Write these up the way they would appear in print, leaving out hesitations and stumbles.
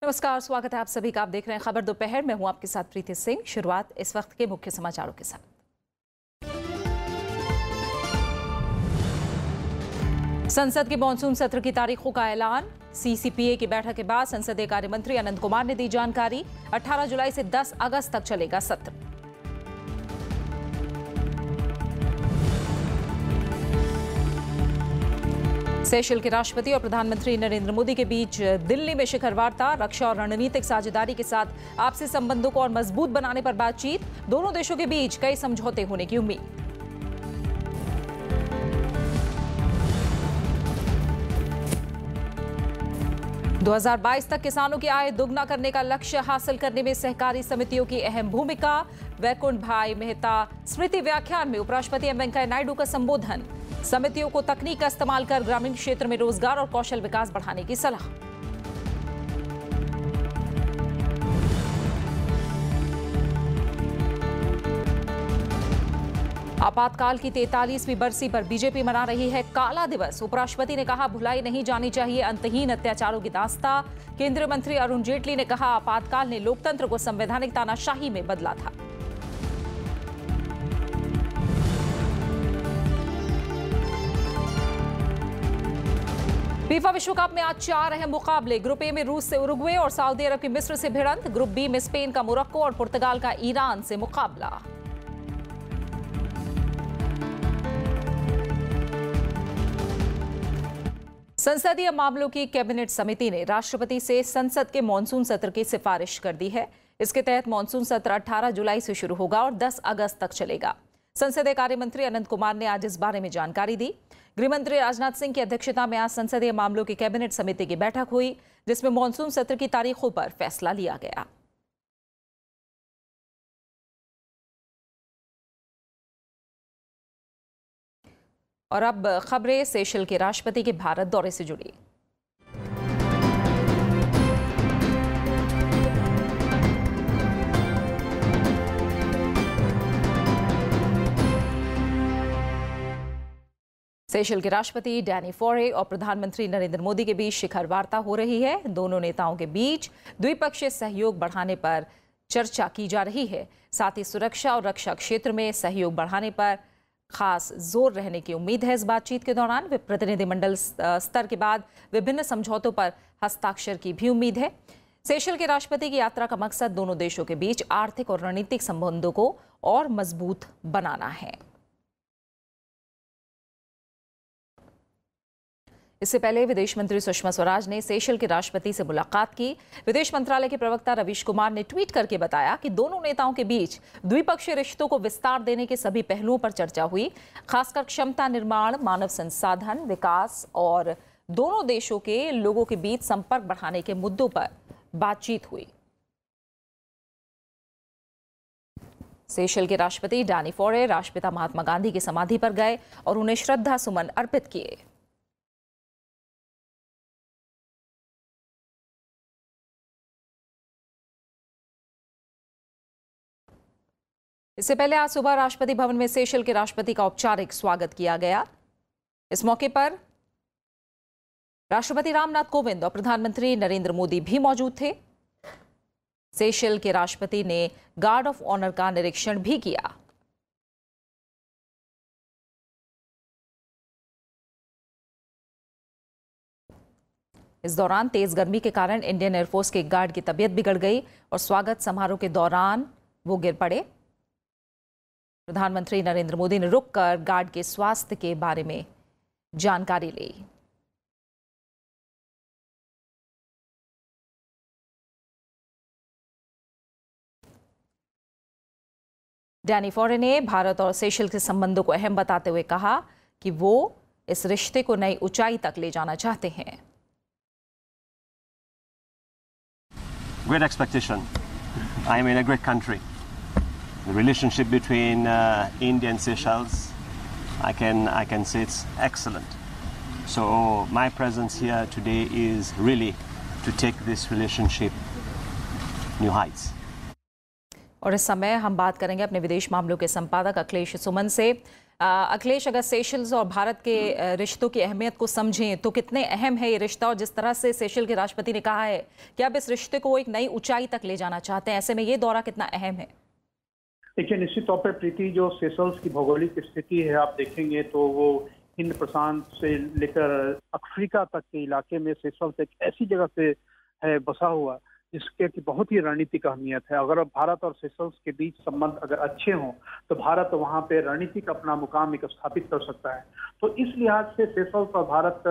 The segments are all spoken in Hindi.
नमस्कार, स्वागत है आप सभी का। आप देख रहे हैं खबर दोपहर में। हूं आपके साथ प्रीति सिंह। शुरुआत इस वक्त के मुख्य समाचारों के साथ। संसद के मॉनसून सत्र की तारीखों का ऐलान। सीसीपीए की बैठक के बाद संसदीय कार्य मंत्री अनंत कुमार ने दी जानकारी। 18 जुलाई से 10 अगस्त तक चलेगा सत्र। सेशल के राष्ट्रपति और प्रधानमंत्री नरेंद्र मोदी के बीच दिल्ली में शिखर वार्ता। रक्षा और रणनीतिक साझेदारी के साथ आपसी संबंधों को और मजबूत बनाने पर बातचीत। दोनों देशों के बीच कई समझौते होने की उम्मीद। – 2022 तक किसानों की आय दोगुना करने का लक्ष्य हासिल करने में सहकारी समितियों की अहम भूमिका। वैकुंठ भाई मेहता स्मृति व्याख्यान में उपराष्ट्रपति एम वेंकैया नायडू का संबोधन। समितियों को तकनीक का इस्तेमाल कर ग्रामीण क्षेत्र में रोजगार और कौशल विकास बढ़ाने की सलाह। आपातकाल की 43वीं बरसी पर बीजेपी मना रही है काला दिवस। उपराष्ट्रपति ने कहा, भुलाई नहीं जानी चाहिए अंतहीन अत्याचारों की दास्तां। केंद्रीय मंत्री अरुण जेटली ने कहा, आपातकाल ने लोकतंत्र को संवैधानिक तानाशाही में बदला था। फीफा विश्व कप में आज 4 अहम मुकाबले। ग्रुप ए में रूस से उरुग्वे और सऊदी अरब की मिस्र से भिड़ंत। ग्रुप बी में स्पेन का मोरक्को और पुर्तगाल का ईरान से मुकाबला। संसदीय मामलों की कैबिनेट समिति ने राष्ट्रपति से संसद के मॉनसून सत्र की सिफारिश कर दी है। इसके तहत मॉनसून सत्र 18 जुलाई से शुरू होगा और 10 अगस्त तक चलेगा। संसदीय कार्य मंत्री अनंत कुमार ने आज इस बारे में जानकारी दी। गृह मंत्री राजनाथ सिंह की अध्यक्षता में आज संसदीय मामलों की कैबिनेट समिति की बैठक हुई, जिसमें मॉनसून सत्र की तारीखों पर फैसला लिया गया। और अब खबरें सेशल के राष्ट्रपति के भारत दौरे से जुड़ी। सेशल के राष्ट्रपति डैनी फोरे और प्रधानमंत्री नरेंद्र मोदी के बीच शिखर वार्ता हो रही है। दोनों नेताओं के बीच द्विपक्षीय सहयोग बढ़ाने पर चर्चा की जा रही है। साथ ही सुरक्षा और रक्षा क्षेत्र में सहयोग बढ़ाने पर खास जोर रहने की उम्मीद है। इस बातचीत के दौरान प्रतिनिधिमंडल स्तर के बाद विभिन्न समझौतों पर हस्ताक्षर की भी उम्मीद है। सेशल के राष्ट्रपति की यात्रा का मकसद दोनों देशों के बीच आर्थिक और रणनीतिक संबंधों को और मजबूत बनाना है। इससे पहले विदेश मंत्री सुषमा स्वराज ने सेशल के राष्ट्रपति से मुलाकात की। विदेश मंत्रालय के प्रवक्ता रवीश कुमार ने ट्वीट करके बताया कि दोनों नेताओं के बीच द्विपक्षीय रिश्तों को विस्तार देने के सभी पहलुओं पर चर्चा हुई, खासकर क्षमता निर्माण, मानव संसाधन विकास और दोनों देशों के लोगों के बीच संपर्क बढ़ाने के मुद्दों पर बातचीत हुई। सेशल के राष्ट्रपति डैनी फोरे राष्ट्रपिता महात्मा गांधी की समाधि पर गए और उन्हें श्रद्धा सुमन अर्पित किए। इससे पहले आज सुबह राष्ट्रपति भवन में सेशल के राष्ट्रपति का औपचारिक स्वागत किया गया। इस मौके पर राष्ट्रपति रामनाथ कोविंद और प्रधानमंत्री नरेंद्र मोदी भी मौजूद थे। सेशल के राष्ट्रपति ने गार्ड ऑफ ऑनर का निरीक्षण भी किया। इस दौरान तेज गर्मी के कारण इंडियन एयरफोर्स के गार्ड की तबीयत बिगड़ गई और स्वागत समारोह के दौरान वो गिर पड़े। प्रधानमंत्री नरेंद्र मोदी ने रुककर गार्ड के स्वास्थ्य के बारे में जानकारी ली। डैनी फोरे ने भारत और सेशल के संबंधों को अहम बताते हुए कहा कि वो इस रिश्ते को नई ऊंचाई तक ले जाना चाहते हैं। Great expectation. I am in a great country. The relationship between India and Seychelles, I can say it's excellent. So my presence here today is really to take this relationship new heights. और इस समय हम बात करेंगे अपने विदेश मामलों के संपादक अखिलेश सुमन से। अखिलेश, अगर सेशल्स और भारत के रिश्तों की अहमियत को समझें तो कितने अहम है ये रिश्ता, और जिस तरह से सेशल के राष्ट्रपति ने कहा है कि अब इस रिश्ते को एक नई ऊंचाई तक ले जाना चाहते हैं, ऐसे में ये दौरा कितना अहम है? देखिए, निश्चित तौर पर प्रीति, जो सेशल्स की भौगोलिक स्थिति है आप देखेंगे तो वो हिंद प्रशांत से लेकर अफ्रीका तक के इलाके में सेशल्स एक ऐसी जगह से है बसा हुआ जिसके की बहुत ही रणनीतिक अहमियत है। अगर भारत और सेशल्स के बीच संबंध अगर अच्छे हों तो भारत वहां पे रणनीतिक अपना मुकाम एक स्थापित कर सकता है। तो इस लिहाज से सेशल्स और भारत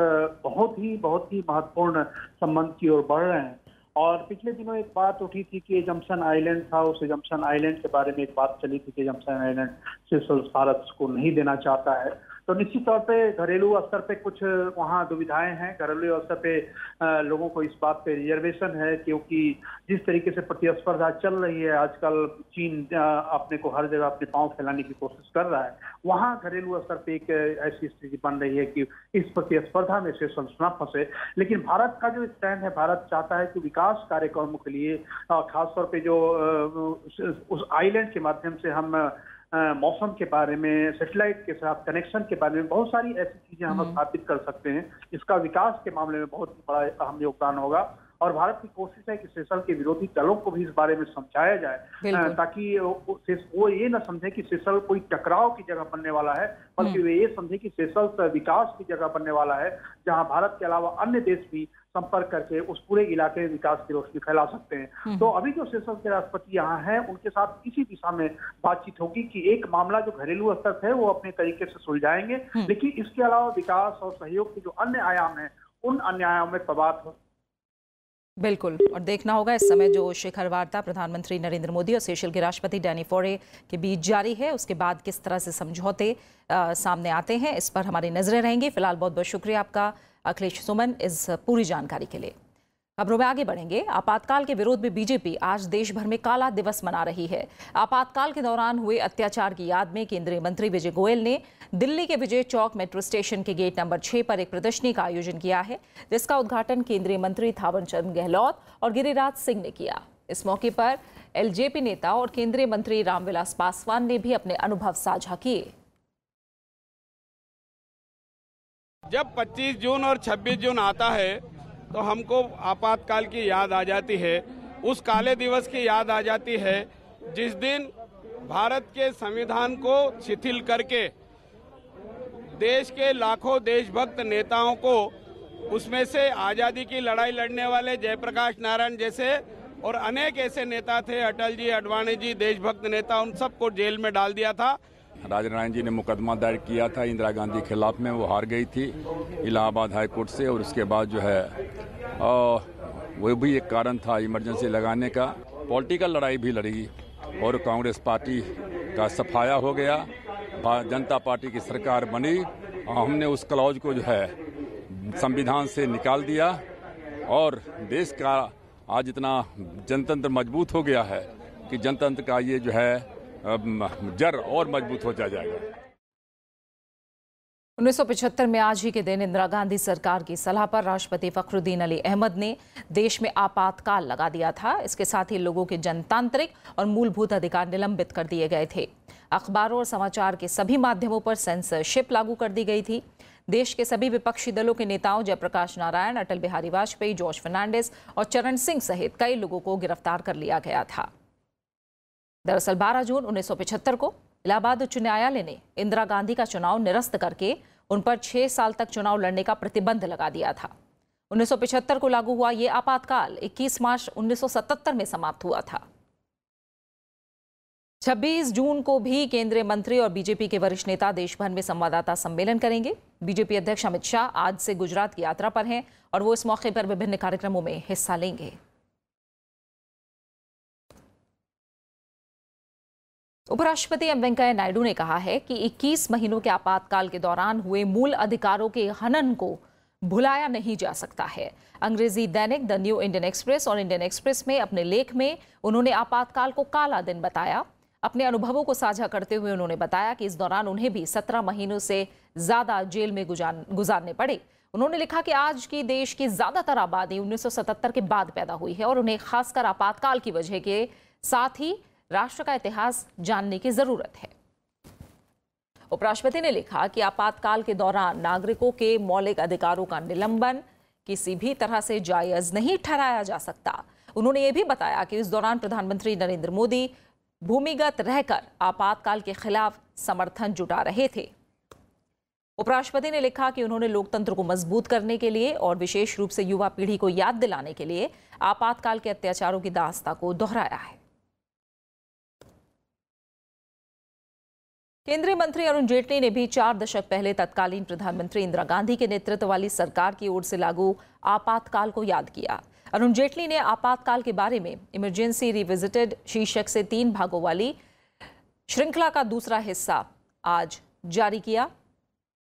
बहुत ही महत्वपूर्ण संबंध की ओर बढ़ रहे हैं। और पिछले दिनों एक बात उठी थी कि जम्सन आइलैंड था, उस जम्सन आइलैंड के बारे में एक बात चली थी कि जम्सन आइलैंड सेशल्स भारत को नहीं देना चाहता है। तो निश्चित तौर पे घरेलू स्तर पे कुछ वहाँ दुविधाएं हैं, घरेलू स्तर पे लोगों को इस बात पे रिजर्वेशन है, क्योंकि जिस तरीके से प्रतिस्पर्धा चल रही है आजकल, चीन अपने को हर जगह अपने पांव फैलाने की कोशिश कर रहा है। वहाँ घरेलू स्तर पे एक ऐसी स्थिति बन रही है कि इस प्रतिस्पर्धा में सेशल्स न फंसे। लेकिन भारत का जो स्टैंड है, भारत चाहता है कि विकास कार्यक्रमों के लिए खासतौर पे जो उस आइलैंड के माध्यम से हम मौसम के बारे में, सैटेलाइट के साथ कनेक्शन के बारे में बहुत सारी ऐसी चीजें हम स्थापित कर सकते हैं। इसका विकास के मामले में बहुत बड़ा अहम योगदान होगा। और भारत की कोशिश है कि सेशल के विरोधी दलों को भी इस बारे में समझाया जाए, ताकि वो ये न समझे कि सेशल कोई टकराव की जगह बनने वाला है, बल्कि वे ये समझे कि सेशल विकास की जगह बनने वाला है, जहां भारत के अलावा अन्य देश भी संपर्क करके उस पूरे इलाके में विकास की रोशनी फैला सकते हैं। तो अभी जो सेशल के राष्ट्रपति यहाँ हैं, उनके साथ इसी दिशा में बातचीत होगी कि एक मामला जो घरेलू स्तर है वो अपने तरीके से सुलझाएंगे, लेकिन इसके अलावा विकास और सहयोग के जो अन्य आयाम हैं, उन अन्य आयाम में बात हो। बिल्कुल, और देखना होगा इस समय जो शिखर वार्ता प्रधानमंत्री नरेंद्र मोदी और सेशल के राष्ट्रपति डैनी फोरे के बीच जारी है, उसके बाद किस तरह से समझौते सामने आते हैं, इस पर हमारी नजरें रहेंगी। फिलहाल बहुत बहुत शुक्रिया आपका अखिलेश सुमन इस पूरी जानकारी के लिए। खबरों में आगे बढ़ेंगे। आपातकाल के विरोध में बीजेपी आज देश भर में काला दिवस मना रही है। आपातकाल के दौरान हुए अत्याचार की याद में केंद्रीय मंत्री विजय गोयल ने दिल्ली के विजय चौक मेट्रो स्टेशन के गेट नंबर 6 पर एक प्रदर्शनी का आयोजन किया है, जिसका उद्घाटन केंद्रीय मंत्री थावरचंद गहलोत और गिरिराज सिंह ने किया। इस मौके पर एलजेपी नेता और केंद्रीय मंत्री रामविलास पासवान ने भी अपने अनुभव साझा किए। जब 25 जून और 26 जून आता है तो हमको आपातकाल की याद आ जाती है, उस काले दिवस की याद आ जाती है जिस दिन भारत के संविधान को शिथिल करके देश के लाखों देशभक्त नेताओं को, उसमें से आज़ादी की लड़ाई लड़ने वाले जयप्रकाश नारायण जैसे और अनेक ऐसे नेता थे, अटल जी, अडवाणी जी, देशभक्त नेता, उन सबको जेल में डाल दिया था। राजनारायण जी ने मुकदमा दायर किया था इंदिरा गांधी के खिलाफ में, वो हार गई थी इलाहाबाद हाई कोर्ट से, और उसके बाद जो है वो भी एक कारण था इमरजेंसी लगाने का। पॉलिटिकल लड़ाई भी लड़ी और कांग्रेस पार्टी का सफाया हो गया, जनता पार्टी की सरकार बनी। हमने उस क्लॉज को जो है संविधान से निकाल दिया और देश का आज इतना जनतंत्र मजबूत हो गया है कि जनतंत्र का ये जो है जड़ और मजबूत हो जाएगा। 1975 में आज ही के दिन इंदिरा गांधी सरकार की सलाह पर राष्ट्रपति फखरुद्दीन अली अहमद ने देश में आपातकाल लगा दिया था। इसके साथ ही लोगों के जनतांत्रिक और मूलभूत अधिकार निलंबित कर दिए गए थे। अखबारों और समाचार के सभी माध्यमों पर सेंसरशिप लागू कर दी गई थी। देश के सभी विपक्षी दलों के नेताओं जयप्रकाश नारायण, अटल बिहारी वाजपेयी, जॉर्ज फर्नांडिस और चरण सिंह सहित कई लोगों को गिरफ्तार कर लिया गया था। दरअसल 12 जून 1975 को इलाहाबाद उच्च न्यायालय ने इंदिरा गांधी का चुनाव निरस्त करके उन पर 6 साल तक चुनाव लड़ने का प्रतिबंध लगा दिया था। 1975 को लागू हुआ ये आपातकाल 21 मार्च 1977 में समाप्त हुआ था। 26 जून को भी केंद्रीय मंत्री और बीजेपी के वरिष्ठ नेता देश भर में संवाददाता सम्मेलन करेंगे। बीजेपी अध्यक्ष अमित शाह आज से गुजरात की यात्रा पर हैं और वो इस मौके पर विभिन्न कार्यक्रमों में हिस्सा लेंगे। उपराष्ट्रपति एम वेंकैया नायडू ने कहा है कि 21 महीनों के आपातकाल के दौरान हुए मूल अधिकारों के हनन को भुलाया नहीं जा सकता है। अंग्रेजी दैनिक द न्यू इंडियन एक्सप्रेस और इंडियन एक्सप्रेस में अपने लेख में उन्होंने आपातकाल को काला दिन बताया। अपने अनुभवों को साझा करते हुए उन्होंने बताया कि इस दौरान उन्हें भी 17 महीनों से ज्यादा जेल में गुजारने पड़े। उन्होंने लिखा कि आज की देश की ज्यादातर आबादी 1977 के बाद पैदा हुई है और उन्हें खासकर आपातकाल की वजह के साथ ही राष्ट्र का इतिहास जानने की जरूरत है। उपराष्ट्रपति ने लिखा कि आपातकाल के दौरान नागरिकों के मौलिक अधिकारों का निलंबन किसी भी तरह से जायज नहीं ठहराया जा सकता। उन्होंने ये भी बताया कि इस दौरान प्रधानमंत्री नरेंद्र मोदी भूमिगत रहकर आपातकाल के खिलाफ समर्थन जुटा रहे थे। उपराष्ट्रपति ने लिखा कि उन्होंने लोकतंत्र को मजबूत करने के लिए और विशेष रूप से युवा पीढ़ी को याद दिलाने के लिए आपातकाल के अत्याचारों की दास्तां को दोहराया है। केंद्रीय मंत्री अरुण जेटली ने भी 4 दशक पहले तत्कालीन प्रधानमंत्री इंदिरा गांधी के नेतृत्व वाली सरकार की ओर से लागू आपातकाल को याद किया। अरुण जेटली ने आपातकाल के बारे में इमरजेंसी रिविजिटेड शीर्षक से 3 भागों वाली श्रृंखला का दूसरा हिस्सा आज जारी किया।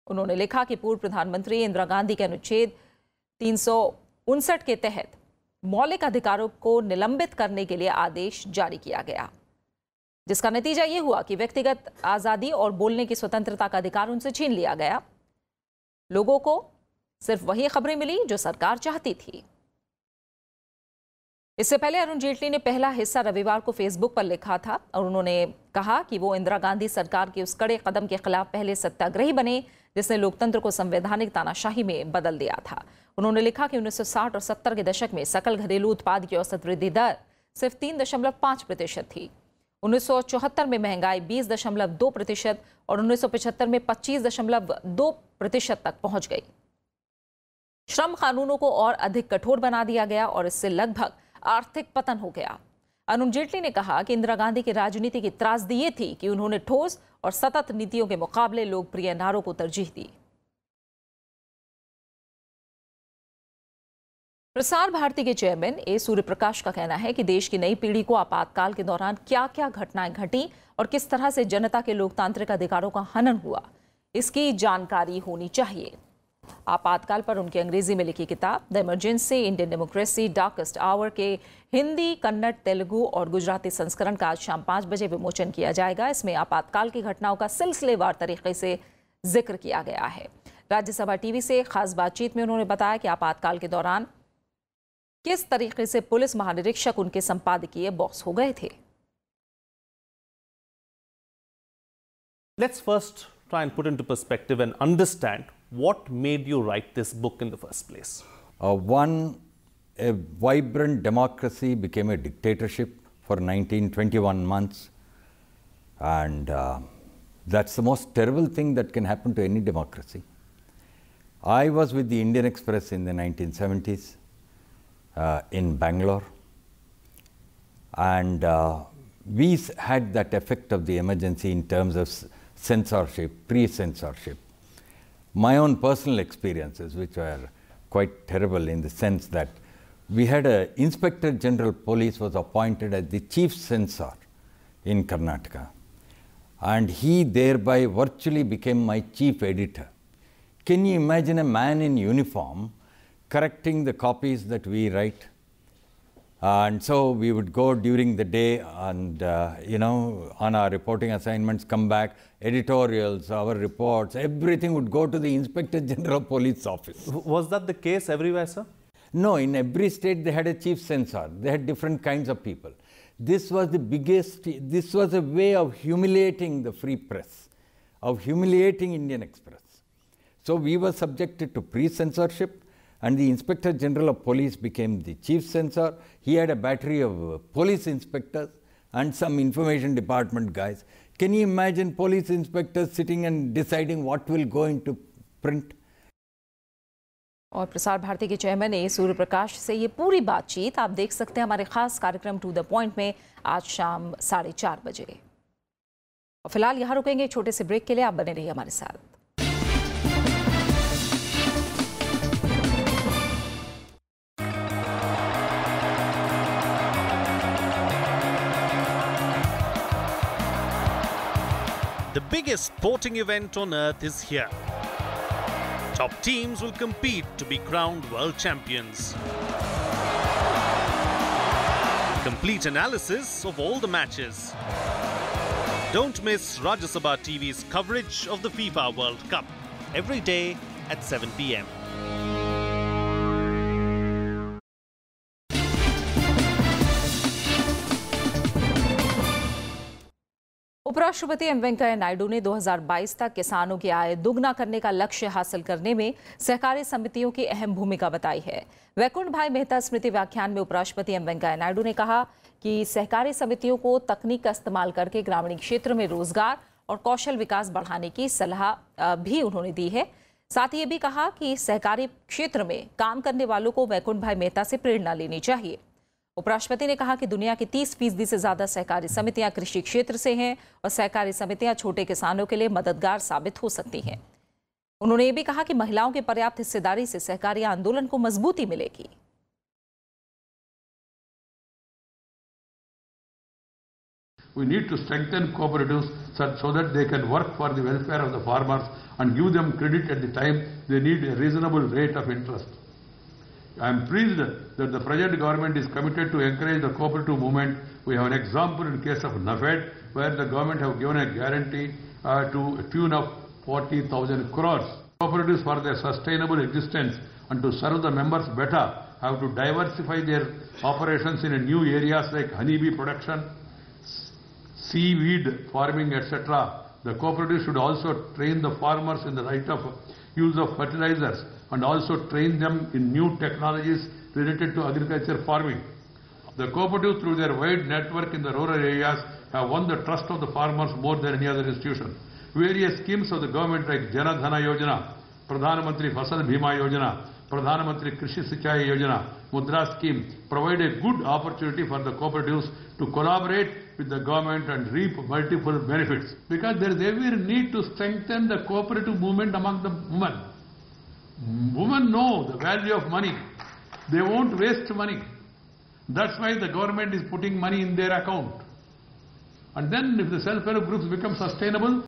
उन्होंने लिखा कि पूर्व प्रधानमंत्री इंदिरा गांधी के अनुच्छेद 359 के तहत मौलिक अधिकारों को निलंबित करने के लिए आदेश जारी किया गया, जिसका नतीजा ये हुआ कि व्यक्तिगत आजादी और बोलने की स्वतंत्रता का अधिकार उनसे छीन लिया गया। लोगों को सिर्फ वही खबरें मिली जो सरकार चाहती थी। इससे पहले अरुण जेटली ने पहला हिस्सा रविवार को फेसबुक पर लिखा था और उन्होंने कहा कि वो इंदिरा गांधी सरकार के उस कड़े कदम के खिलाफ पहले सत्याग्रही बने जिसने लोकतंत्र को संवैधानिक तानाशाही में बदल दिया था। उन्होंने लिखा कि 1960 और 70 के दशक में सकल घरेलू उत्पाद की औसत वृद्धि दर सिर्फ 3.5% थी। 1974 में महंगाई 20.2% और 1975 में 25.2% तक पहुंच गई। श्रम कानूनों को और अधिक कठोर बना दिया गया और इससे लगभग आर्थिक पतन हो गया। अरुण जेटली ने कहा कि इंदिरा गांधी की राजनीति की त्रासदी ये थी कि उन्होंने ठोस और सतत नीतियों के मुकाबले लोकप्रिय नारों को तरजीह दी। प्रसार भारती के चेयरमैन ए सूर्यप्रकाश का कहना है कि देश की नई पीढ़ी को आपातकाल के दौरान क्या क्या घटनाएं घटी और किस तरह से जनता के लोकतांत्रिक अधिकारों का हनन हुआ, इसकी जानकारी होनी चाहिए। आपातकाल पर उनकी अंग्रेजी में लिखी किताब the emergency Indian democracy darkest hour के हिंदी, कन्नड़, तेलुगु और गुजराती संस्करण का आज शाम 5 बजे विमोचन किया जाएगा। इसमें आपातकाल की घटनाओं का सिलसिलेवार तरीके से जिक्र किया गया है। राज्यसभा टीवी से खास बातचीत में उन्होंने बताया कि आपातकाल के दौरान किस तरीके से पुलिस महानिरीक्षक उनके संपादकीय बॉस हो गए थे। Let's first try and put into perspective and understand what made you write this book in the first place. A vibrant democracy became a dictatorship for 19-21 months, and that's the most terrible thing that can happen to any democracy. I was with the Indian Express in the 1970s in Bangalore, and we had that effect of the emergency in terms of censorship, pre-censorship. My own personal experiences, which were quite terrible in the sense that we had an Inspector General Police was appointed as the chief censor in Karnataka, and he thereby virtually became my chief editor. Can you imagine a man in uniform correcting the copies that we write? And so we would go during the day and, on our reporting assignments, come back, editorials, our reports, everything would go to the Inspector General Police office. Was that the case everywhere, sir? No, in every state they had a chief censor. They had different kinds of people. This was the biggest, this was a way of humiliating the free press, of humiliating Indian Express. So we were subjected to pre-censorship, and the Inspector General of Police became the chief censor. He had a battery of police inspectors and some information department guys. Can you imagine police inspectors sitting and deciding what will go into print? और प्रसार भारती के चेयरमैन ए सूर्यप्रकाश से ये पूरी बातचीत आप देख सकते हैं हमारे खास कार्यक्रम टू द पॉइंट में आज शाम 4:30 बजे। और फिलहाल यहाँ रुकेंगे एक छोटे से ब्रेक के लिए, आप बने रहिए हमारे साथ। The biggest sporting event on earth is here. Top teams will compete to be crowned world champions. Complete analysis of all the matches. Don't miss Rajya Sabha TV's coverage of the FIFA World Cup every day at 7 p.m. उपराष्ट्रपति एम वेंकैया नायडू ने 2022 तक किसानों की आय दुगना करने का लक्ष्य हासिल करने में सहकारी समितियों की अहम भूमिका बताई है। वैकुंठ भाई मेहता स्मृति व्याख्यान में उपराष्ट्रपति एम वेंकैया नायडू ने कहा कि सहकारी समितियों को तकनीक का इस्तेमाल करके ग्रामीण क्षेत्र में रोजगार और कौशल विकास बढ़ाने की सलाह भी उन्होंने दी है। साथ ही ये भी कहा कि सहकारी क्षेत्र में काम करने वालों को वैकुंठ भाई मेहता से प्रेरणा लेनी चाहिए। उपराष्ट्रपति ने कहा कि दुनिया की 30% से ज्यादा सहकारी समितियां कृषि क्षेत्र से हैं और सहकारी समितियां छोटे किसानों के लिए मददगार साबित हो सकती हैं। उन्होंने ये भी कहा कि महिलाओं की पर्याप्त हिस्सेदारी से सहकारी आंदोलन को मजबूती मिलेगी। We need to strengthen cooperatives so that they can work for the welfare of the farmers and give them credit at the time they need a reasonable rate of interest. I am pleased that the present government is committed to encourage the cooperative movement. We have an example in case of NAFED, where the government have given a guarantee to a tune of 40,000 crores. Cooperatives for their sustainable existence and to serve the members better have to diversify their operations in new areas like honeybee production, seaweed farming, etc. The cooperative should also train the farmers in the right of use of fertilizers and also train them in new technologies related to agriculture farming. The cooperative, through their wide network in the rural areas, have won the trust of the farmers more than any other institution. Various schemes of the government like Jana Dhana Yojana, Pradhan Mantri Fasal Bhima Yojana, Pradhan Mantri Krishi Sichai Yojana, Mudra scheme provide a good opportunity for the cooperatives to collaborate with the government and reap multiple benefits. Because there is every need to strengthen the cooperative movement among the women. Women know the value of money. They won't waste money. That's why the government is putting money in their account. And then if the self-help groups become sustainable.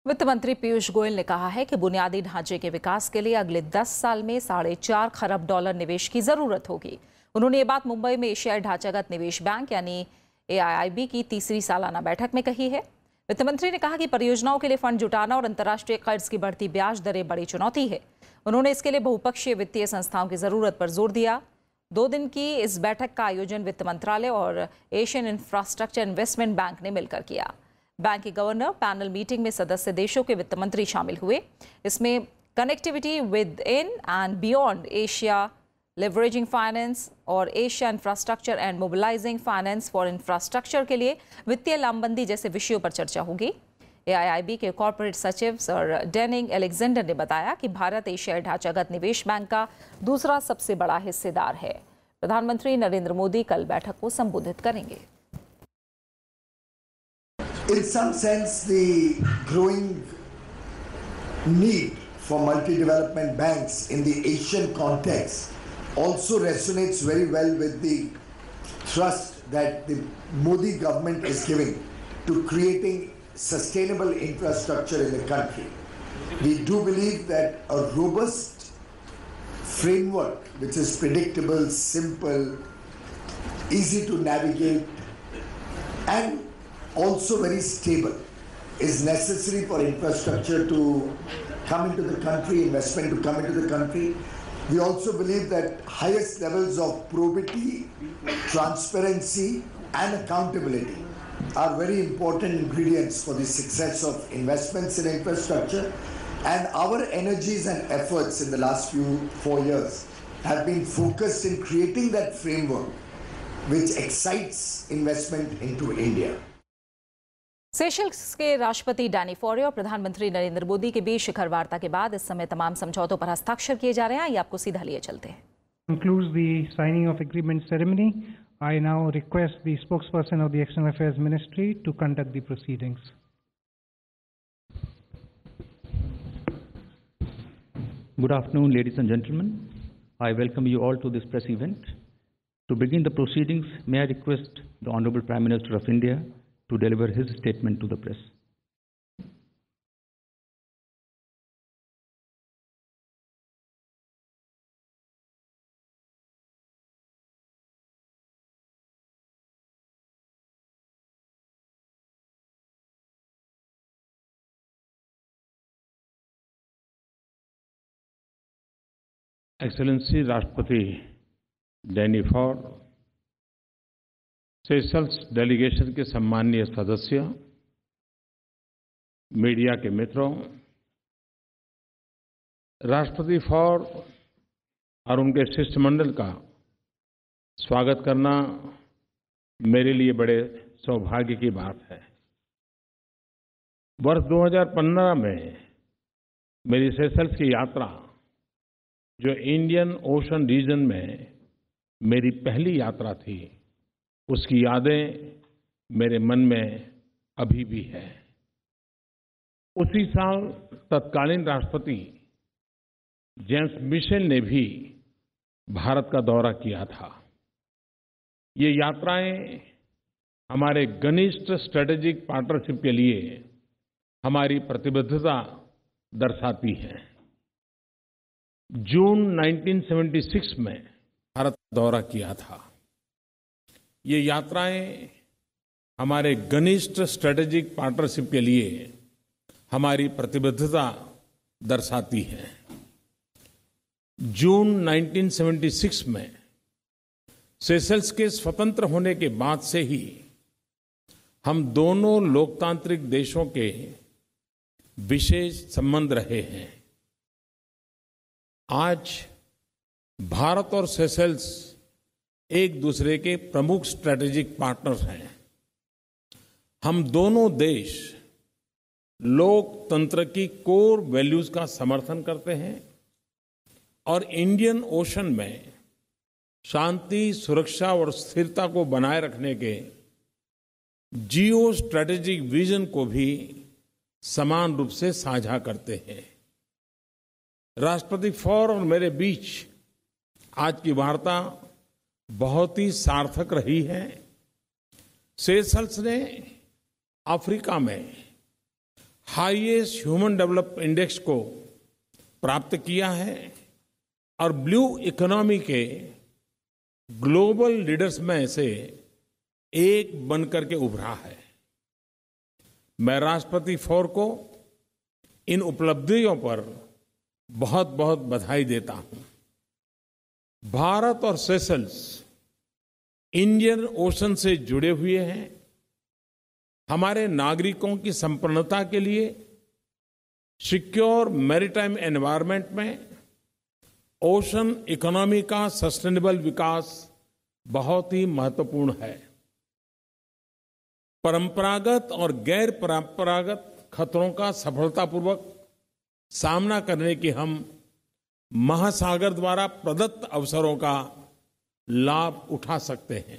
वित्त मंत्री पीयूष गोयल ने कहा है कि बुनियादी ढांचे के विकास के लिए अगले 10 साल में $4.5 खरब निवेश की जरूरत होगी। उन्होंने ये बात मुंबई में एशियाई ढांचागत निवेश बैंक यानी AIIB की तीसरी सालाना बैठक में कही है। वित्त मंत्री ने कहा कि परियोजनाओं के लिए फंड जुटाना और अंतर्राष्ट्रीय कर्ज की बढ़ती ब्याज दरें बड़ी चुनौती है। उन्होंने इसके लिए बहुपक्षीय वित्तीय संस्थाओं की जरूरत पर जोर दिया। 2 दिन की इस बैठक का आयोजन वित्त मंत्रालय और एशियन इंफ्रास्ट्रक्चर इन्वेस्टमेंट बैंक ने मिलकर किया। बैंक के गवर्नर पैनल मीटिंग में सदस्य देशों के वित्त मंत्री शामिल हुए। इसमें connectivity within and beyond Asia, leveraging finance और Asia infrastructure and mobilising finance for infrastructure के लिए वित्तीय लामबंदी जैसे विषयों पर चर्चा होगी। AIIB के कॉर्पोरेट सचिव सर डेनिंग एलेक्जेंडर ने बताया कि भारत एशियाई ढांचागत निवेश बैंक का दूसरा सबसे बड़ा हिस्सेदार है। प्रधानमंत्री नरेंद्र मोदी कल बैठक को संबोधित करेंगे। In some sense, the growing need for multi-development banks in the Asian context also resonates very well with the thrust that the Modi government is giving to creating sustainable infrastructure in the country. We do believe that a robust framework which is predictable, simple, easy to navigate and also very stable is necessary for infrastructure to come into the country, investment to come into the country. We also believe that highest levels of probity, transparency and accountability are very important ingredients for the success of investments in infrastructure. And our energies and efforts in the last 4 years have been focused in creating that framework which excites investment into India. Seychelles के राष्ट्रपति डैनी फॉरे और प्रधानमंत्री नरेंद्र मोदी के बीच शिखर वार्ता के बाद इस समय तमाम समझौतों पर हस्ताक्षर किए जा रहे हैं। ये आपको सीधा लिए चलते हैं। Concludes the signing of agreement ceremony. I now request the spokesperson of the External Affairs Ministry to conduct the proceedings. Good afternoon, ladies and gentlemen. I welcome you all to this press event. To begin the proceedings, may I request the Honorable Prime Minister of India to deliver his statement to the press. Excellency Rashtrapati Danny Forde, Seychelles delegation के सम्माननीय सदस्य, मीडिया के मित्रों, राष्ट्रपति फॉर और उनके शिष्टमंडल का स्वागत करना मेरे लिए बड़े सौभाग्य की बात है। वर्ष 2015 में मेरी सेशल्स की यात्रा, जो इंडियन ओशन रीजन में मेरी पहली यात्रा थी, उसकी यादें मेरे मन में अभी भी है। उसी साल तत्कालीन राष्ट्रपति जेम्स मिशेल ने भी भारत का दौरा किया था। ये यात्राएं हमारे घनिष्ठ स्ट्रेटेजिक पार्टनरशिप के लिए हमारी प्रतिबद्धता दर्शाती हैं। जून 1976 में भारत का दौरा किया था। ये यात्राएं हमारे घनिष्ठ स्ट्रेटेजिक पार्टनरशिप के लिए हमारी प्रतिबद्धता दर्शाती हैं। जून 1976 में सेशल्स के स्वतंत्र होने के बाद से ही हम दोनों लोकतांत्रिक देशों के विशेष संबंध रहे हैं। आज भारत और सेशल्स एक दूसरे के प्रमुख स्ट्रेटेजिक पार्टनर्स हैं। हम दोनों देश लोकतंत्र की कोर वैल्यूज का समर्थन करते हैं और इंडियन ओशन में शांति, सुरक्षा और स्थिरता को बनाए रखने के जियो स्ट्रेटेजिक विजन को भी समान रूप से साझा करते हैं। राष्ट्रपति फॉर और मेरे बीच आज की वार्ता बहुत ही सार्थक रही है। सेशल्स ने अफ्रीका में हाईएस्ट ह्यूमन डेवलपमेंट इंडेक्स को प्राप्त किया है और ब्लू इकोनॉमी के ग्लोबल लीडर्स में से एक बनकर के उभरा है। मैं राष्ट्रपति फॉर को इन उपलब्धियों पर बहुत बहुत बधाई देता हूं। भारत और सेशल्स इंडियन ओशन से जुड़े हुए हैं। हमारे नागरिकों की संपन्नता के लिए सिक्योर मैरीटाइम एनवायरनमेंट में ओशन इकोनॉमी का सस्टेनेबल विकास बहुत ही महत्वपूर्ण है। परंपरागत और गैर परंपरागत खतरों का सफलतापूर्वक सामना करने की हम महासागर द्वारा प्रदत्त अवसरों का लाभ उठा सकते हैं।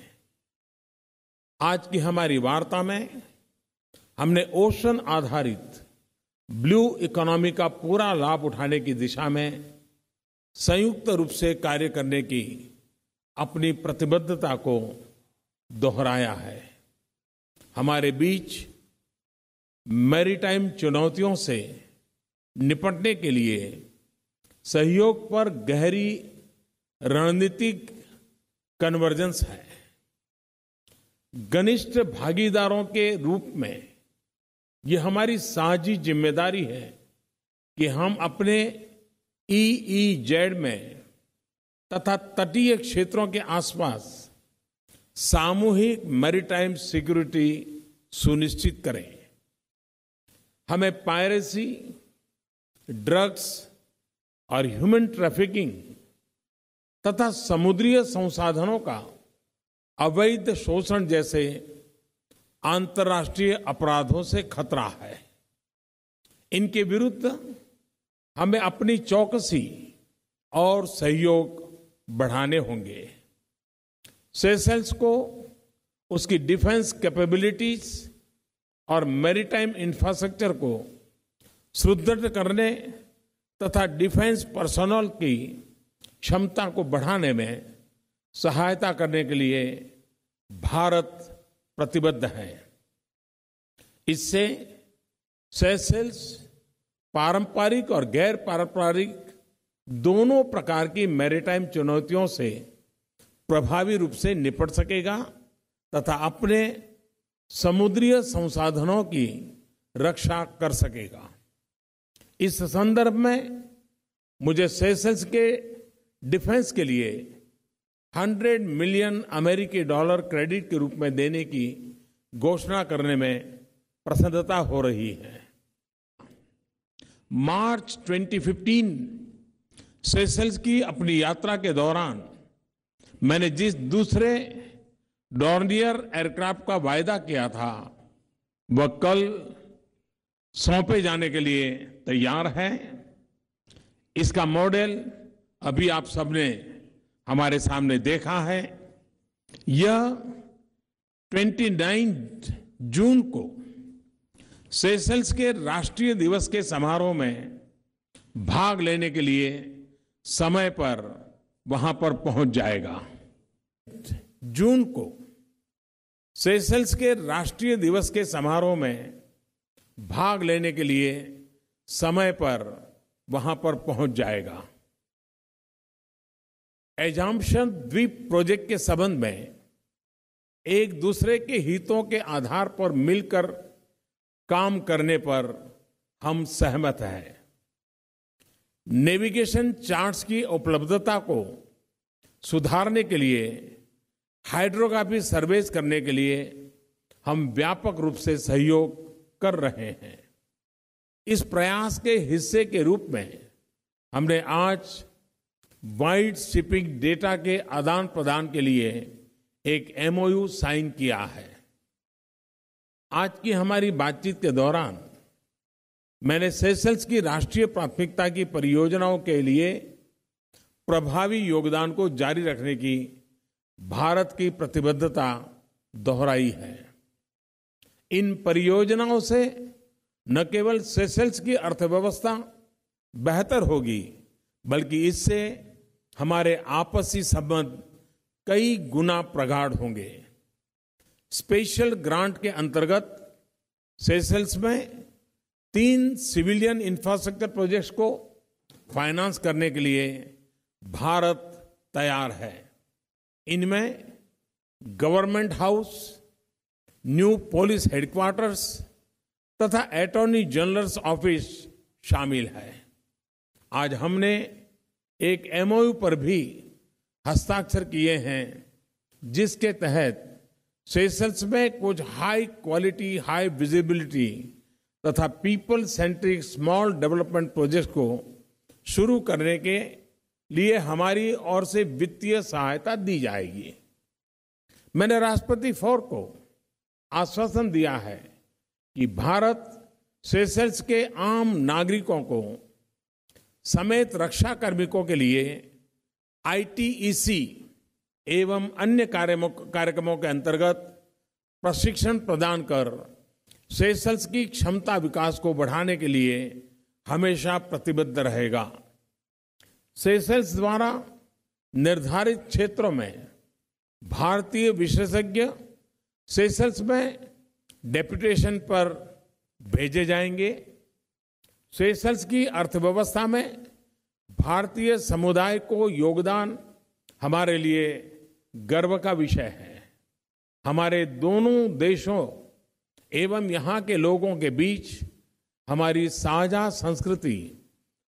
आज की हमारी वार्ता में हमने ओशन आधारित ब्लू इकोनॉमी का पूरा लाभ उठाने की दिशा में संयुक्त रूप से कार्य करने की अपनी प्रतिबद्धता को दोहराया है। हमारे बीच मैरीटाइम चुनौतियों से निपटने के लिए सहयोग पर गहरी रणनीतिक कन्वर्जेंस है। घनिष्ठ भागीदारों के रूप में ये हमारी साझी जिम्मेदारी है कि हम अपने EEZ में तथा तटीय क्षेत्रों के आसपास सामूहिक मैरीटाइम सिक्योरिटी सुनिश्चित करें। हमें पायरेसी, ड्रग्स और ह्यूमन ट्रैफिकिंग तथा समुद्रीय संसाधनों का अवैध शोषण जैसे अंतर्राष्ट्रीय अपराधों से खतरा है। इनके विरुद्ध हमें अपनी चौकसी और सहयोग बढ़ाने होंगे। सेशल्स को उसकी डिफेंस कैपेबिलिटीज और मैरीटाइम इंफ्रास्ट्रक्चर को सुदृढ़ करने तथा डिफेंस पर्सनल की क्षमता को बढ़ाने में सहायता करने के लिए भारत प्रतिबद्ध है। इससे सेशल्स पारंपरिक और गैर पारंपरिक दोनों प्रकार की मैरीटाइम चुनौतियों से प्रभावी रूप से निपट सकेगा तथा अपने समुद्रीय संसाधनों की रक्षा कर सकेगा। इस संदर्भ में मुझे सेशल्स के डिफेंस के लिए 100 मिलियन अमेरिकी डॉलर क्रेडिट के रूप में देने की घोषणा करने में प्रसन्नता हो रही है। मार्च 2015 सेशल्स की अपनी यात्रा के दौरान मैंने जिस दूसरे डॉर्नियर एयरक्राफ्ट का वायदा किया था वह कल सौंपे जाने के लिए तैयार है। इसका मॉडल अभी आप सबने हमारे सामने देखा है। यह 29 जून को सेशल्स के राष्ट्रीय दिवस के समारोह में भाग लेने के लिए समय पर वहां पर पहुंच जाएगा। जून को सेशल्स के राष्ट्रीय दिवस के समारोह में भाग लेने के लिए समय पर वहां पर पहुंच जाएगा। एजम्पशन द्वीप प्रोजेक्ट के संबंध में एक दूसरे के हितों के आधार पर मिलकर काम करने पर हम सहमत हैं। नेविगेशन चार्ट्स की उपलब्धता को सुधारने के लिए हाइड्रोग्राफी सर्वेस करने के लिए हम व्यापक रूप से सहयोग कर रहे हैं। इस प्रयास के हिस्से के रूप में हमने आज वाइड शिपिंग डेटा के आदान प्रदान के लिए एक MOU साइन किया है। आज की हमारी बातचीत के दौरान मैंने सेशल्स की राष्ट्रीय प्राथमिकता की परियोजनाओं के लिए प्रभावी योगदान को जारी रखने की भारत की प्रतिबद्धता दोहराई है। इन परियोजनाओं से न केवल सेशल्स की अर्थव्यवस्था बेहतर होगी बल्कि इससे हमारे आपसी संबंध कई गुना प्रगाढ़ होंगे। स्पेशल ग्रांट के अंतर्गत सेशल्स में 3 सिविलियन इंफ्रास्ट्रक्चर प्रोजेक्ट्स को फाइनेंस करने के लिए भारत तैयार है। इनमें government house, new police headquarters तथा अटॉर्नी जनरल्स ऑफिस शामिल है। आज हमने एक MOU पर भी हस्ताक्षर किए हैं जिसके तहत सेशल्स में कुछ हाई क्वालिटी, हाई विजिबिलिटी तथा people centric small development project को शुरू करने के लिए हमारी ओर से वित्तीय सहायता दी जाएगी। मैंने राष्ट्रपति फोर को आश्वासन दिया है कि भारत सेशल्स के आम नागरिकों को समेत रक्षा कार्मिकों के लिए ITEC एवं अन्य कार्यक्रमों के अंतर्गत प्रशिक्षण प्रदान कर सेशल्स की क्षमता विकास को बढ़ाने के लिए हमेशा प्रतिबद्ध रहेगा। सेशल्स द्वारा निर्धारित क्षेत्रों में भारतीय विशेषज्ञ सेशल्स में डेपुटेशन पर भेजे जाएंगे। सेशल्स की अर्थव्यवस्था में भारतीय समुदाय को योगदान हमारे लिए गर्व का विषय है। हमारे दोनों देशों एवं यहाँ के लोगों के बीच हमारी साझा संस्कृति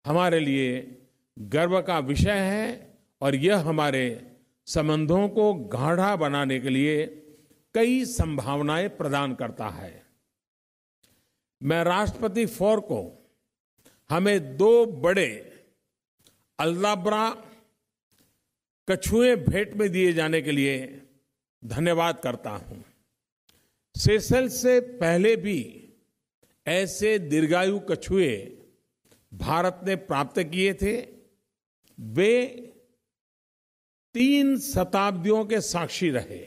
हमारे लिए गर्व का विषय है और यह हमारे संबंधों को गाढ़ा बनाने के लिए कई संभावनाएं प्रदान करता है। मैं राष्ट्रपति फोर को हमें 2 बड़े अल्दाब्रा कछुए भेंट में दिए जाने के लिए धन्यवाद करता हूं। सेशल्स से पहले भी ऐसे दीर्घायु कछुए भारत ने प्राप्त किए थे। वे 3 शताब्दियों के साक्षी रहे।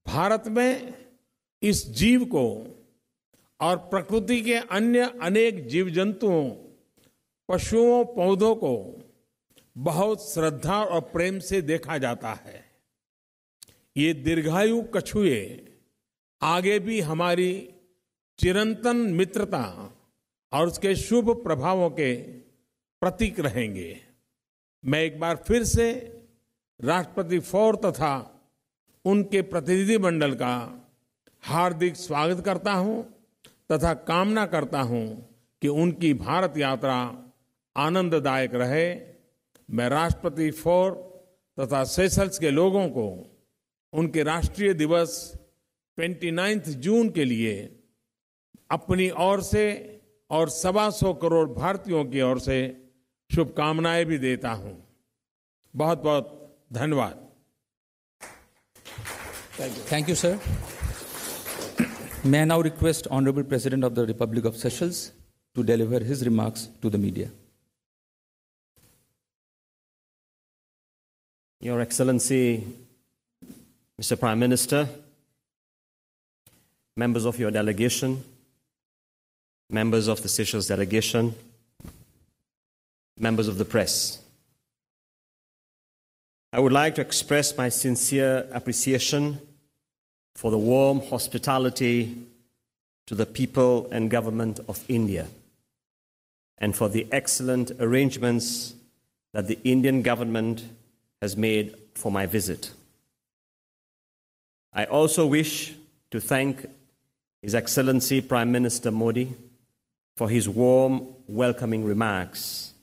भारत में इस जीव को और प्रकृति के अन्य अनेक जीव जंतुओं, पशुओं, पौधों को बहुत श्रद्धा और प्रेम से देखा जाता है। ये दीर्घायु कछुए आगे भी हमारी चिरंतन मित्रता और उसके शुभ प्रभावों के प्रतीक रहेंगे। मैं एक बार फिर से राष्ट्रपति फोर तथा उनके प्रतिनिधि मंडल का हार्दिक स्वागत करता हूं तथा कामना करता हूं कि उनकी भारत यात्रा आनंददायक रहे। मैं राष्ट्रपति फोर तथा सेशल्स के लोगों को उनके राष्ट्रीय दिवस 29 जून के लिए अपनी ओर से और 125 करोड़ भारतीयों की ओर से शुभकामनाएं भी देता हूं। बहुत बहुत धन्यवाद। Thank you, sir. May I now request Honorable President of the Republic of Seychelles to deliver his remarks to the media. Your Excellency, Mr. Prime Minister, members of your delegation, members of the Seychelles delegation, members of the press, I would like to express my sincere appreciation for the warm hospitality to the people and government of India, and for the excellent arrangements that the Indian government has made for my visit. I also wish to thank His Excellency Prime Minister Modi for his warm, welcoming remarks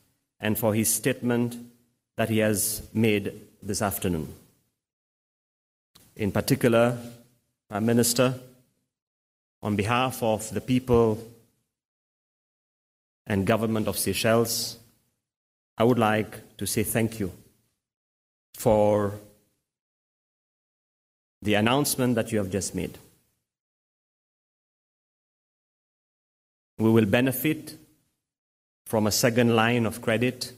and for his statement that he has made this afternoon. In particular, Prime Minister, on behalf of the people and government of Seychelles, I would like to say thank you for the announcement that you have just made. We will benefit from a second line of credit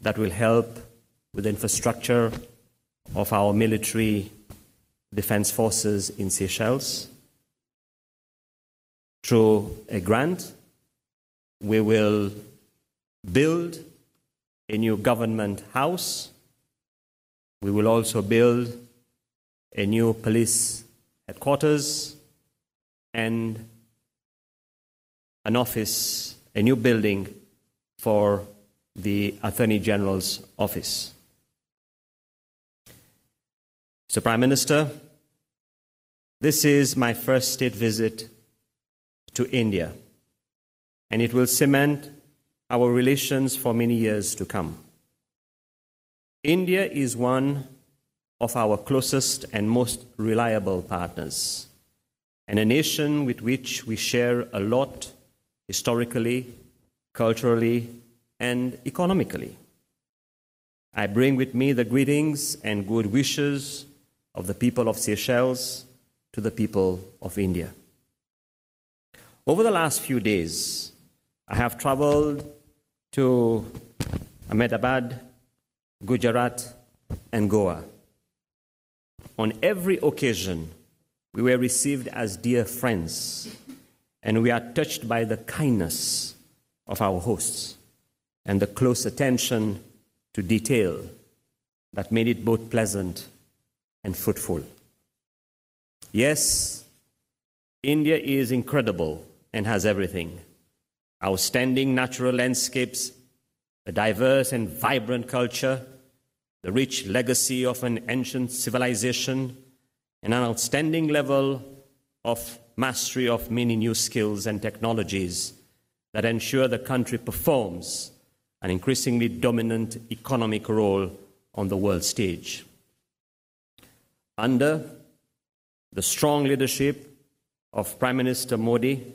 that will help with the infrastructure of our military defense forces in Seychelles. Through a grant, we will build a new government house. We will also build a new police headquarters and an office, a new building for the Attorney General's office. Mr. Prime Minister, this is my first state visit to India, and it will cement our relations for many years to come. India is one of our closest and most reliable partners, and a nation with which we share a lot historically, culturally, and economically. I bring with me the greetings and good wishes of the people of Seychelles to the people of India. Over the last few days, I have traveled to Ahmedabad, Gujarat, and Goa. On every occasion, we were received as dear friends, and we are touched by the kindness of our hosts and the close attention to detail that made it both pleasant and fruitful. Yes, India is incredible and has everything: outstanding natural landscapes, a diverse and vibrant culture, the rich legacy of an ancient civilization, and an outstanding level of mastery of many new skills and technologies that ensure the country performs an increasingly dominant economic role on the world stage. Under the strong leadership of Prime Minister Modi,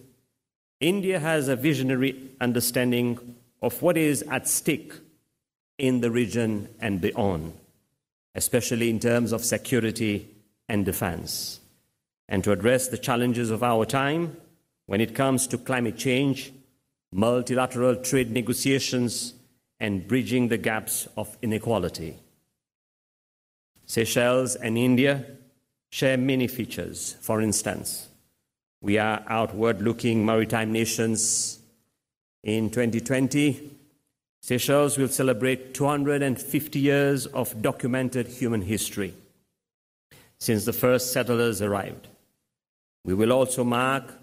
India has a visionary understanding of what is at stake in the region and beyond, especially in terms of security and defense. And to address the challenges of our time when it comes to climate change, multilateral trade negotiations, and bridging the gaps of inequality. Seychelles and India share many features. For instance, we are outward-looking maritime nations. In 2020, Seychelles will celebrate 250 years of documented human history since the first settlers arrived. We will also mark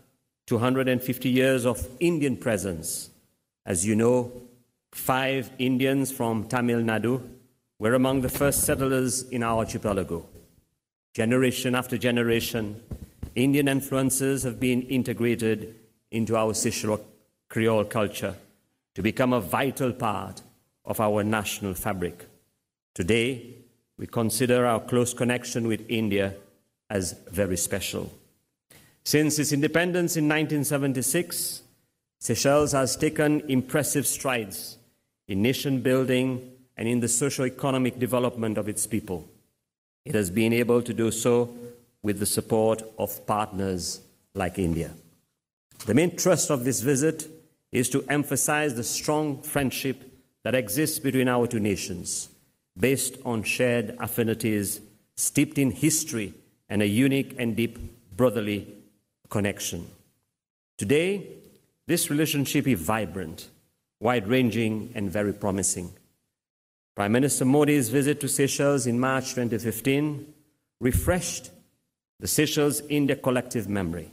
250 years of Indian presence. As you know, 5 Indians from Tamil Nadu were among the first settlers in our archipelago. Generation after generation, Indian influences have been integrated into our Seychelles Creole culture to become a vital part of our national fabric. Today, we consider our close connection with India as very special. Since its independence in 1976, Seychelles has taken impressive strides in nation building and in the socio-economic development of its people. It has been able to do so with the support of partners like India. The main thrust of this visit is to emphasize the strong friendship that exists between our two nations, based on shared affinities, steeped in history and a unique and deep brotherly connection. Today, this relationship is vibrant, wide-ranging, and very promising. Prime Minister Modi's visit to Seychelles in March 2015 refreshed the Seychelles-India collective memory,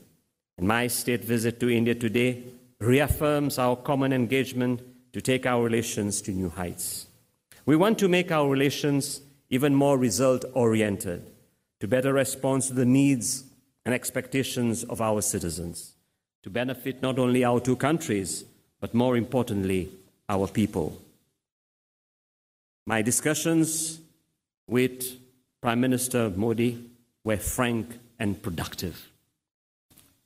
and my state visit to India today reaffirms our common engagement to take our relations to new heights. We want to make our relations even more result-oriented, to better respond to the needs and expectations of our citizens, to benefit not only our two countries, but more importantly, our people. My discussions with Prime Minister Modi were frank and productive.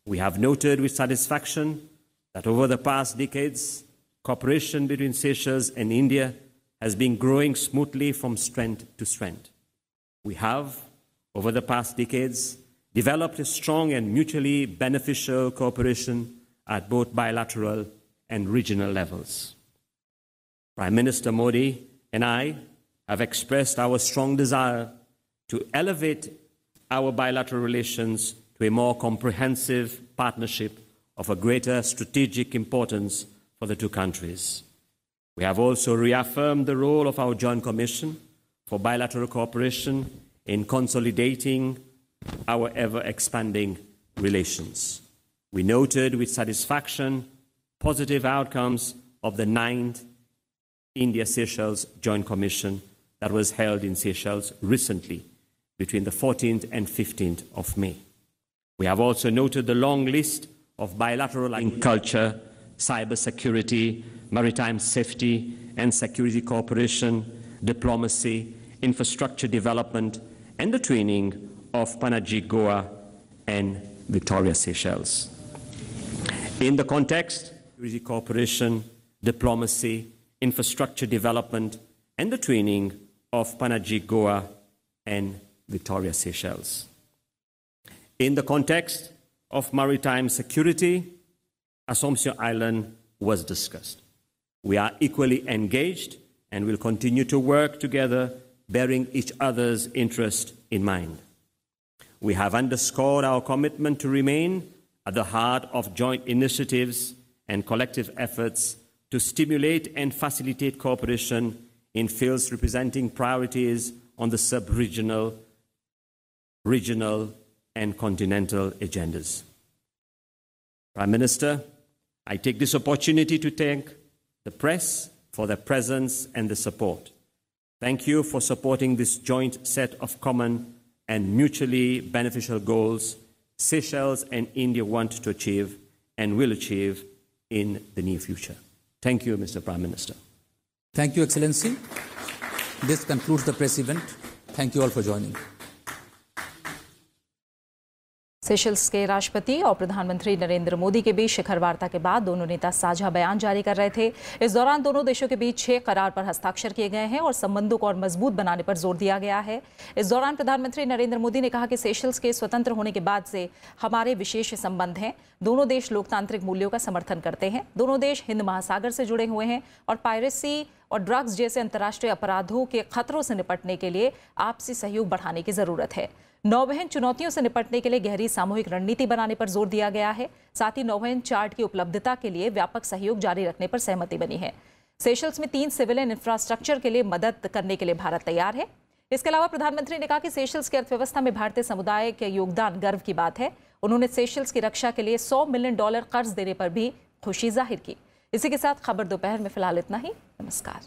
We have noted with satisfaction that over the past decades, cooperation between Seychelles and India has been growing smoothly from strength to strength. We have, over the past decades, developed a strong and mutually beneficial cooperation at both bilateral and regional levels. Prime Minister Modi and I have expressed our strong desire to elevate our bilateral relations to a more comprehensive partnership of a greater strategic importance for the two countries. We have also reaffirmed the role of our Joint Commission for Bilateral Cooperation in consolidating our ever-expanding relations. We noted with satisfaction positive outcomes of the 9th India-Seychelles Joint Commission that was held in Seychelles recently between the 14th and 15th of May. We have also noted the long list of bilateral in culture, cybersecurity, maritime safety and security cooperation, diplomacy, infrastructure development, and the training of Panaji Goa and Victoria Seychelles. In the context, security cooperation, diplomacy, infrastructure development, and the training of Panaji Goa and Victoria Seychelles. In the context of maritime security, Assumption Island was discussed. We are equally engaged and will continue to work together, bearing each other's interest in mind. We have underscored our commitment to remain at the heart of joint initiatives and collective efforts to stimulate and facilitate cooperation in fields representing priorities on the sub-regional, regional, and continental agendas. Prime Minister, I take this opportunity to thank the press for their presence and the support. Thank you for supporting this joint set of common and mutually beneficial goals Seychelles and India want to achieve and will achieve in the near future. Thank you, Mr. Prime Minister. Thank you, Excellency. This concludes the press event. Thank you all for joining. Seychelles के राष्ट्रपति और प्रधानमंत्री नरेंद्र मोदी के बीच शिखर वार्ता के बाद दोनों नेता साझा बयान जारी कर रहे थे। इस दौरान दोनों देशों के बीच 6 करार पर हस्ताक्षर किए गए हैं और संबंधों को और मजबूत बनाने पर जोर दिया गया है। इस दौरान प्रधानमंत्री नरेंद्र मोदी ने कहा कि सेशल्स के स्वतंत्र होने के बाद से हमारे विशेष संबंध हैं। दोनों देश लोकतांत्रिक मूल्यों का समर्थन करते हैं। दोनों देश हिंद महासागर से जुड़े हुए हैं और पायरेसी और ड्रग्स जैसे अंतर्राष्ट्रीय अपराधों के खतरों से निपटने के लिए आपसी सहयोग बढ़ाने की जरूरत है। नौवहन चुनौतियों से निपटने के लिए गहरी सामूहिक रणनीति बनाने पर जोर दिया गया है। साथ ही नौवहन चार्ट की उपलब्धता के लिए व्यापक सहयोग जारी रखने पर सहमति बनी है। सेशल्स में 3 सिविलियन इंफ्रास्ट्रक्चर के लिए मदद करने के लिए भारत तैयार है। इसके अलावा प्रधानमंत्री ने कहा कि सेशल्स की अर्थव्यवस्था में भारतीय समुदाय के योगदान गर्व की बात है। उन्होंने सेशल्स की रक्षा के लिए $100 मिलियन कर्ज देने पर भी खुशी जाहिर की। इसी के साथ खबर दोपहर में फिलहाल इतना ही। नमस्कार।